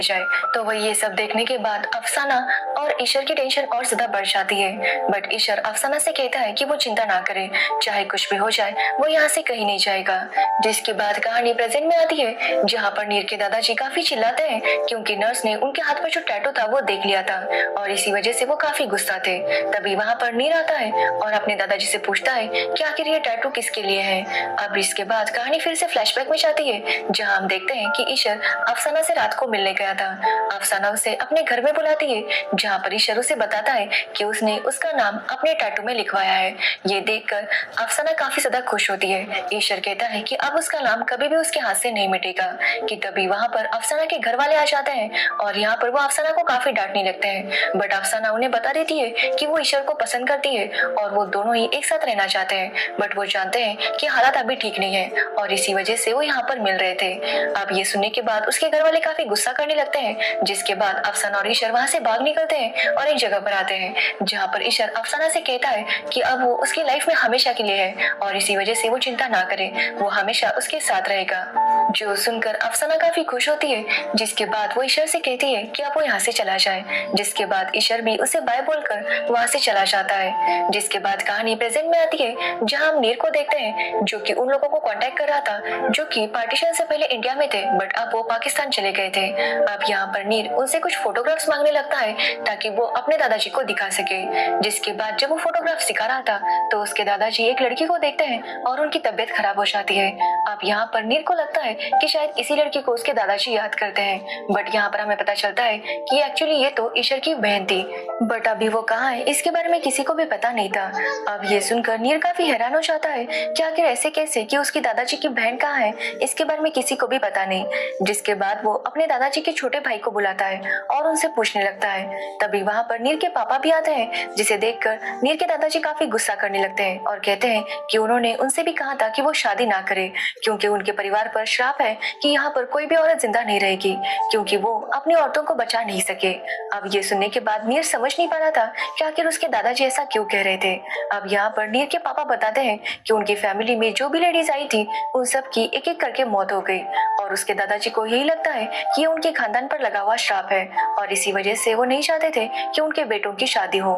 जाए। तो वह ये सब देखने के बाद अफसाना और ईशर की टेंशन और ज्यादा बढ़ जाती है। बट ईशर अफसाना से कहता है कि वो चिंता ना करे, चाहे कुछ भी हो जाए वो यहाँ से कहीं नहीं जाएगा। जिसके बाद कहानी प्रेजेंट में आती है, जहाँ पर नीर के दादाजी काफी चिल्लाते हैं क्योंकि नर्स ने उनके हाथ पर जो टैटू था वो देख लिया था और इसी वजह से वो काफी गुस्सा थे। तभी वहाँ पर नीर आता है और अपने दादाजी से पूछता है कि आखिर ये टैटू किसके लिए है। अब इसके बाद कहानी फिर से फ्लैशबैक में जाती है, जहाँ हम देखते हैं कि ईशर अफसाना से रात को मिलने गया था। अफसाना उसे अपने घर में बुलाती है, जहाँ पर ईशर उसे बताता है कि उसने उसका नाम अपने टैटू में लिखवाया है। ये देखकर अफसाना काफी ज्यादा खुश होती है। ईशर कहता है कि अब उसका नाम कभी भी उसके हाथ से नहीं मिटेगा। कि तभी वहाँ पर अफसाना के घर वाले आ जाते हैं और यहाँ पर वो अफसाना को काफी डांटने लगते हैं। बट अफसाना उन्हें बता देती है कि वो ईशर को पसंद करती है और वो दोनों ही एक साथ रहना चाहते हैं। बट वो जानते हैं कि हालात अभी ठीक नहीं है और इसी वजह से वो यहाँ पर मिल रहे थे। अब ये सुनने के बाद उसके घर वाले काफी गुस्सा करने लगते हैं, जिसके बाद अफसाना और ईशर वहाँ से भाग निकलते हैं और एक जगह पर आते हैं, जहाँ पर ईशर अफसाना से कहता है कि अब वो उसकी लाइफ में हमेशा के लिए है और इसी वजह से वो चिंता ना करे, वो हमेशा उसके साथ रहेगा। जो सुनकर अफसाना काफी खुश होती है, जिसके बाद वो ईशर से कहती है कि अब वो यहाँ से चला जाए। जिसके बाद ईशर भी उसे बाय बोलकर वहाँ से चला जाता है। जिसके बाद कहानी प्रेजेंट में आती है, जहाँ हम नीर को देखते हैं जो कि उन लोगों को कांटेक्ट कर रहा था जो कि पार्टीशन से पहले इंडिया में थे बट अब वो पाकिस्तान चले गए थे। अब यहाँ पर नीर उनसे कुछ फोटोग्राफ्स मांगने लगता है ताकि वो अपने दादाजी को दिखा सके। जिसके बाद जब वो फोटोग्राफ्स दिखा रहा था तो उसके दादाजी एक लड़की को देखते हैं और उनकी तबीयत खराब हो जाती है। अब यहाँ पर नीर को लगता है कि शायद इसी लड़की को उसके दादाजी याद करते हैं, बट यहाँ पर हमें पता चलता है कि एक्चुअली ये तो ईशर की बहन थी। बट अभी वो कहाँ है इसके बारे में किसी को भी पता नहीं था। अब ये सुनकर नीर काफी हैरान हो जाता है कि आखिर ऐसे कैसे कि उसकी दादाजी की बहन कहाँ है, इसके बारे में किसी को भी पता नहीं। जिसके बाद वो अपने दादाजी के छोटे भाई को बुलाता है और उनसे पूछने लगता है। तभी वहाँ पर नीर के पापा भी आते हैं, जिसे देखकर नीर के दादाजी काफी गुस्सा करने लगते हैं और कहते हैं कि उन्होंने उनसे भी कहा था कि वो शादी ना करे क्योंकि उनके परिवार पर श्राप है कि यहाँ पर कोई भी औरत जिंदा नहीं रहेगी क्योंकि वो अपनी औरतों को बचा नहीं सके। अब ये सुनने के बाद नीर समझ नहीं पा रहा था कि आखिर उसके दादाजी ऐसा क्यों कह रहे थे। अब यहाँ पर नीर के पापा बताते हैं कि उनकी फैमिली में जो भी लेडीज आई थी उन सब की एक एक करके मौत हो गई और उसके दादाजी को यही लगता है कि ये उनके खानदान पर लगा हुआ श्राप है और इसी वजह से वो नहीं चाहते थे कि उनके बेटों की शादी हो।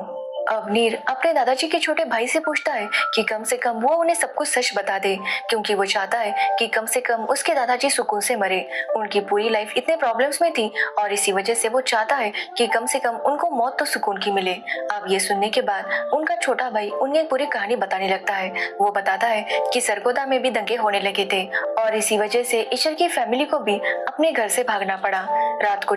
अब नीर अपने दादाजी के छोटे भाई से पूछता है कि कम से कम वो उन्हें सब कुछ सच बता दे क्योंकि वो चाहता है कि कम से कम उसके दादाजी सुकून से मरे। उनकी पूरी लाइफ इतने प्रॉब्लम्स में थी और इसी वजह से वो चाहता है कि कम से कम उनको मौत तो सुकून की मिले। अब ये सुनने के बाद उनका छोटा भाई उन्हें पूरी कहानी बताने लगता है। वो बताता है कि सरगोदा में भी दंगे होने लगे थे और इसी वजह से ईशर की फैमिली को भी अपने घर से भागना पड़ा। रात को